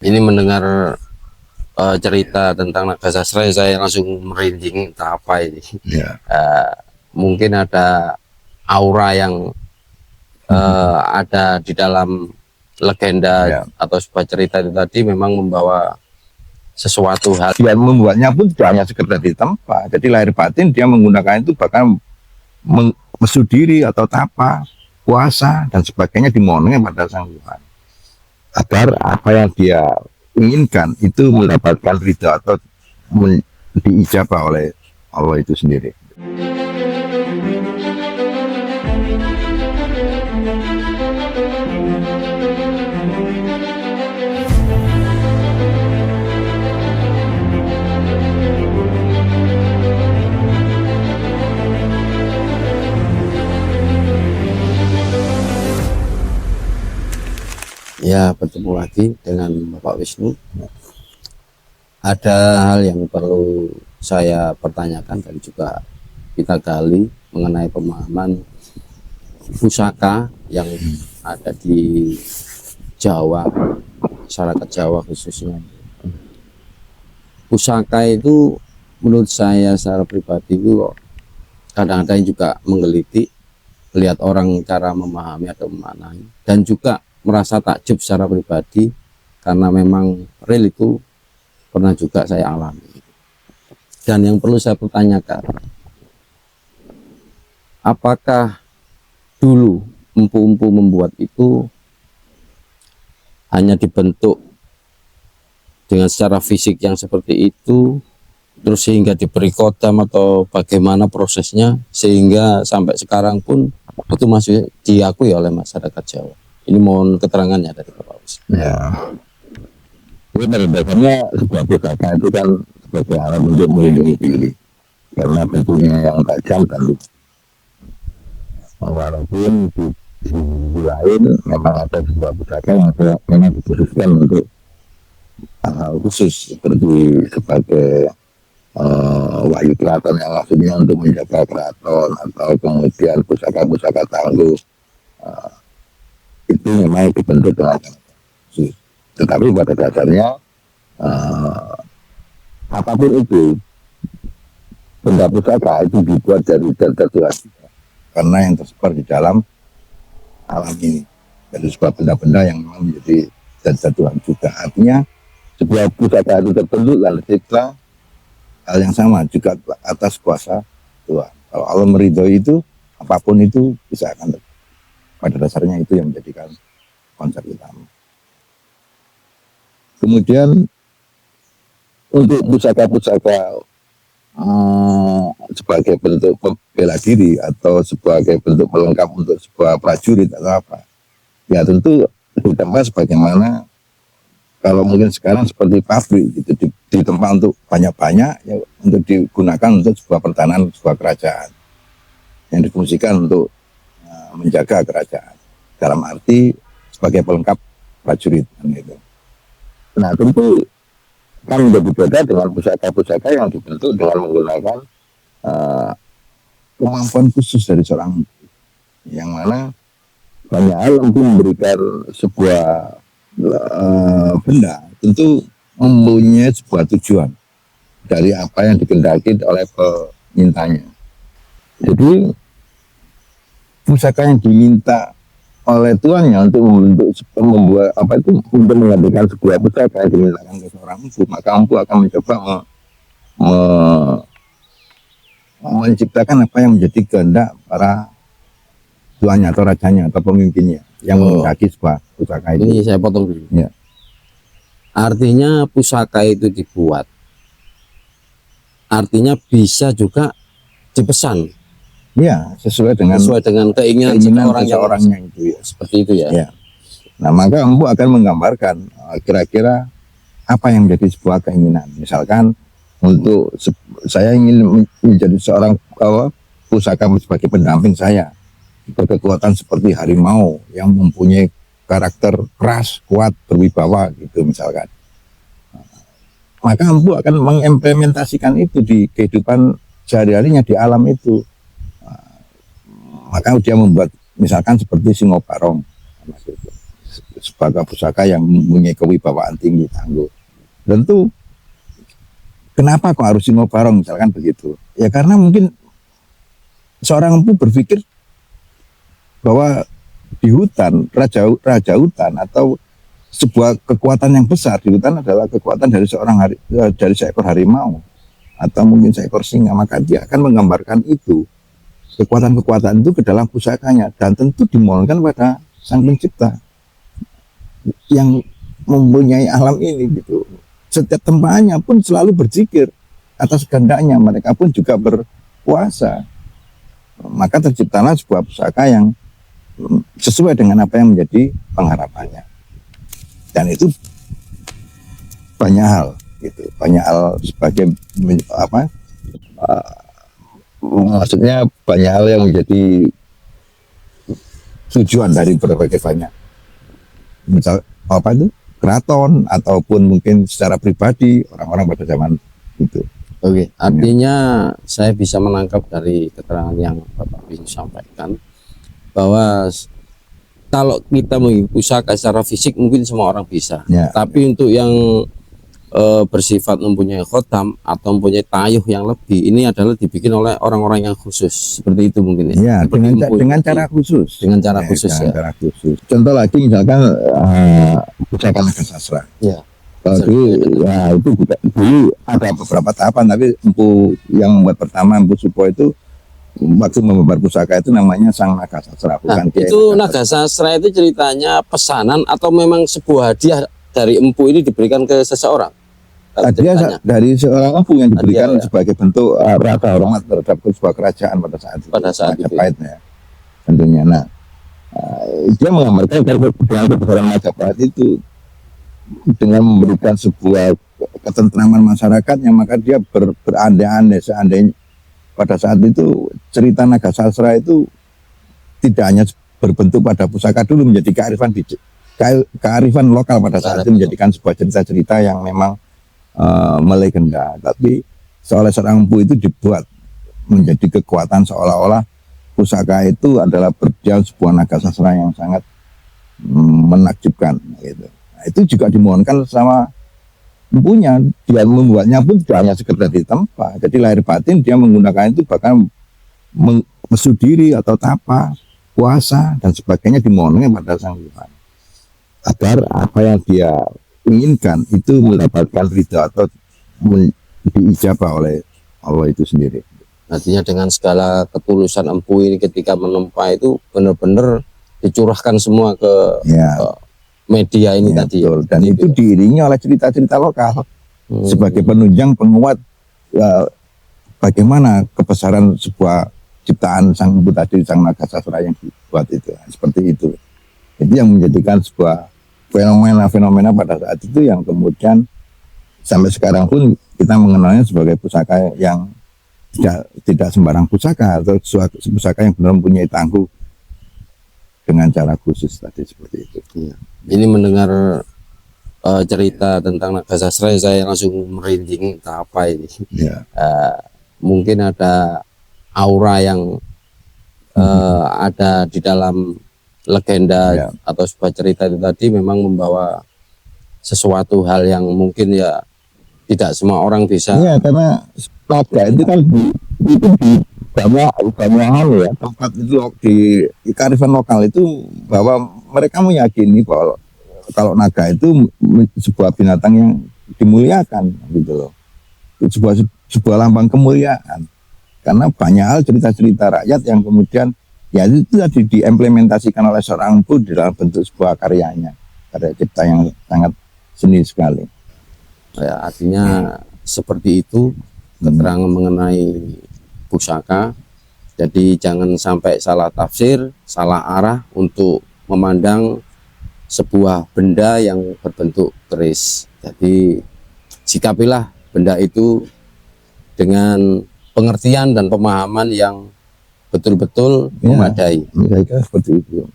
Ini mendengar cerita tentang naga sastra, saya langsung merinding. Entah apa ini. Ya. Mungkin ada aura yang ada di dalam legenda Ya. atau sebuah cerita itu tadi memang membawa sesuatu hal. Dia membuatnya pun tidak hanya sekedar di tempat. Jadi lahir batin dia menggunakan itu, bahkan mesudiri atau tapa, puasa dan sebagainya dimohonkan pada Sang Tuhan, agar apa yang dia inginkan itu mendapatkan ridha atau diijabah oleh Allah itu sendiri. Ya, bertemu lagi dengan Bapak Wisnu. Ada hal yang perlu saya pertanyakan dan juga kita gali mengenai pemahaman pusaka yang ada di Jawa, masyarakat Jawa khususnya. Pusaka itu menurut saya secara pribadi itu kadang-kadang juga menggelitik, melihat orang cara memahami atau memaknai, dan juga merasa takjub secara pribadi karena memang real itu pernah juga saya alami. Dan yang perlu saya pertanyakan, apakah dulu empu-empu membuat itu hanya dibentuk dengan secara fisik yang seperti itu, terus sehingga diberi kodam, atau bagaimana prosesnya sehingga sampai sekarang pun itu masih diakui oleh masyarakat Jawa? Ini mohon keterangannya dari Bapak Wisnu. Ya, ini pada dasarnya sebuah pusaka itu kan sebagai alat untuk melindungi diri karena bentuknya yang tajam dan lucu. Walaupun di sisi lain memang ada sebuah pusaka yang memang dikhususkan untuk hal khusus, seperti sebagai wahyu keraton yang maksudnya untuk menjaga keraton, atau kemudian pusaka-pusaka tangguh itu memang dibentuk dengan khusus. Tetapi pada dasarnya apapun itu, benda pusaka itu dibuat dari zat Tuhan, karena yang tersebar di dalam alam ini dari sebuah benda-benda yang memang menjadi zat Tuhan juga. Artinya sebuah pusaka itu terbentuk dan tercipta hal yang sama juga atas kuasa Tuhan. Kalau Allah meridhoi itu, apapun itu bisa akan terjadi. Pada dasarnya itu yang menjadikan konsep utama. Kemudian untuk pusaka-pusaka sebagai bentuk bela diri atau sebagai bentuk pelengkap untuk sebuah prajurit atau apa, ya tentu ditambah sebagaimana kalau mungkin sekarang seperti pabrik gitu, di tempat untuk banyak-banyak ya, untuk digunakan untuk sebuah pertahanan sebuah kerajaan yang difungsikan untuk menjaga kerajaan dalam arti sebagai pelengkap prajurit gitu. Nah tentu kan berbeda dengan pusaka-pusaka yang dibentuk dengan menggunakan kemampuan khusus dari seorang yang mana banyak hal untuk memberikan sebuah benda tentu mempunyai sebuah tujuan dari apa yang dikehendaki oleh pemintanya. Jadi pusaka yang diminta oleh tuannya untuk membuat apa itu, untuk menghadirkan sebuah pusaka yang dimintakan ke seorang empu, maka empu akan mencoba menciptakan apa yang menjadi kehendak para tuannya atau rajanya atau pemimpinnya yang menghendaki sebuah pusaka itu. Ini saya potong dulu. Ya. Artinya pusaka itu dibuat, artinya bisa juga dipesan. Ya, sesuai dengan keinginan seseorangnya itu ya. Seperti itu ya. Ya. Nah, maka empu akan menggambarkan kira-kira apa yang menjadi sebuah keinginan. Misalkan untuk saya ingin menjadi seorang pusaka sebagai pendamping saya, berkekuatan seperti harimau yang mempunyai karakter keras, kuat, berwibawa gitu misalkan. Maka empu akan mengimplementasikan itu di kehidupan sehari-harinya di alam itu. Maka dia membuat misalkan seperti Singobarong, sebuah pusaka yang mempunyai kewibawaan tinggi tangguh. Tentu kenapa kok harus Singo Barong misalkan begitu? Ya karena mungkin seorang empu berpikir bahwa di hutan, raja hutan atau sebuah kekuatan yang besar di hutan adalah kekuatan dari dari seekor harimau atau mungkin seekor singa, maka dia akan menggambarkan itu, kekuatan-kekuatan itu ke dalam pusakanya, dan tentu dimohonkan pada Sang Pencipta yang mempunyai alam ini gitu. Setiap tempatnya pun selalu berzikir atas kehendaknya, mereka pun juga berpuasa, maka terciptalah sebuah pusaka yang sesuai dengan apa yang menjadi pengharapannya. Dan itu banyak hal gitu, banyak hal sebagai apa, maksudnya banyak hal yang menjadi tujuan dari berbagai banyak, misal apa itu, keraton ataupun mungkin secara pribadi orang-orang pada zaman itu. Oke, artinya saya bisa menangkap dari keterangan yang Bapak Wisnu sampaikan bahwa kalau kita mengikuti pusaka secara fisik mungkin semua orang bisa, Ya. tapi untuk yang bersifat mempunyai khotam atau mempunyai tayuh yang lebih, ini adalah dibikin oleh orang-orang yang khusus seperti itu mungkin Ya, Seperti dengan cara khusus. Dengan cara khusus, dengan ya. cara khusus. Contoh lagi misalkan pusaka naga sastra. Ya. Kalau dulu ya itu juga dulu ada beberapa tahapan, tapi empu yang membuat pertama, Empu Supo itu waktu membuat pusaka itu namanya Sang Naga Sastra, Nah, bukan Kiai itu naga sastra itu ceritanya pesanan atau memang sebuah hadiah dari empu ini diberikan ke seseorang? Hadiah dari seorang empu yang diberikan Hadiah, ya. sebagai bentuk rasa hormat terhadap sebuah kerajaan pada saat itu. Pada saat itu. Majapahitnya, tentunya. Nah, dia menggambarkan dengan kebesaran Majapahit itu dengan memberikan sebuah ketentraman masyarakat, yang maka dia berandai-andai seandainya pada saat itu cerita naga sastra itu tidak hanya berbentuk pada pusaka dulu, menjadi kearifan lokal pada saat itu, menjadikan sebuah cerita-cerita yang memang melegenda, tapi oleh seorang empu itu dibuat menjadi kekuatan, seolah-olah pusaka itu adalah berjalan sebuah naga sastra yang sangat menakjubkan gitu. Nah, itu juga dimohonkan sama empunya, dia membuatnya pun tidak hanya sekedar di tempat, jadi lahir batin dia menggunakan itu, bahkan mesudiri atau tapa, puasa dan sebagainya dimohonkan pada Sang Tuhan agar apa yang dia inginkan itu mendapatkan ridha atau diijabah oleh Allah itu sendiri. Artinya dengan segala ketulusan empu ini ketika menempa itu benar-benar dicurahkan semua ke media ini Ya, tadi. Betul. Dan itu diiringi oleh cerita-cerita lokal sebagai penunjang, penguat bagaimana kebesaran sebuah ciptaan Sang Empu tadi, Sang Naga Sastra yang dibuat itu. Seperti itu. Itu yang menjadikan sebuah fenomena pada saat itu yang kemudian sampai sekarang pun kita mengenalnya sebagai pusaka yang tidak sembarang pusaka, atau pusaka yang benar mempunyai tangguh dengan cara khusus tadi, seperti itu. Ya. Ini mendengar cerita tentang naga sastra saya langsung merinding, entah apa ini. Ya. Mungkin ada aura yang ada di dalam legenda atau sebuah cerita itu tadi memang membawa sesuatu hal yang mungkin ya tidak semua orang bisa. Iya, karena naga itu kan itu di banyak hal ya, tempat itu di kearifan lokal itu, bahwa mereka meyakini bahwa kalau naga itu sebuah binatang yang dimuliakan gitu loh, sebuah lambang kemuliaan, karena banyak hal cerita-cerita rakyat yang kemudian ya itu tadi diimplementasikan oleh seorang empu di dalam bentuk sebuah karyanya, karya cipta yang sangat seni sekali. Ya, artinya seperti itu keterangan mengenai pusaka. Jadi jangan sampai salah tafsir, salah arah untuk memandang sebuah benda yang berbentuk keris. Jadi sikapilah benda itu dengan pengertian dan pemahaman yang betul-betul memadai. Mereka seperti itu.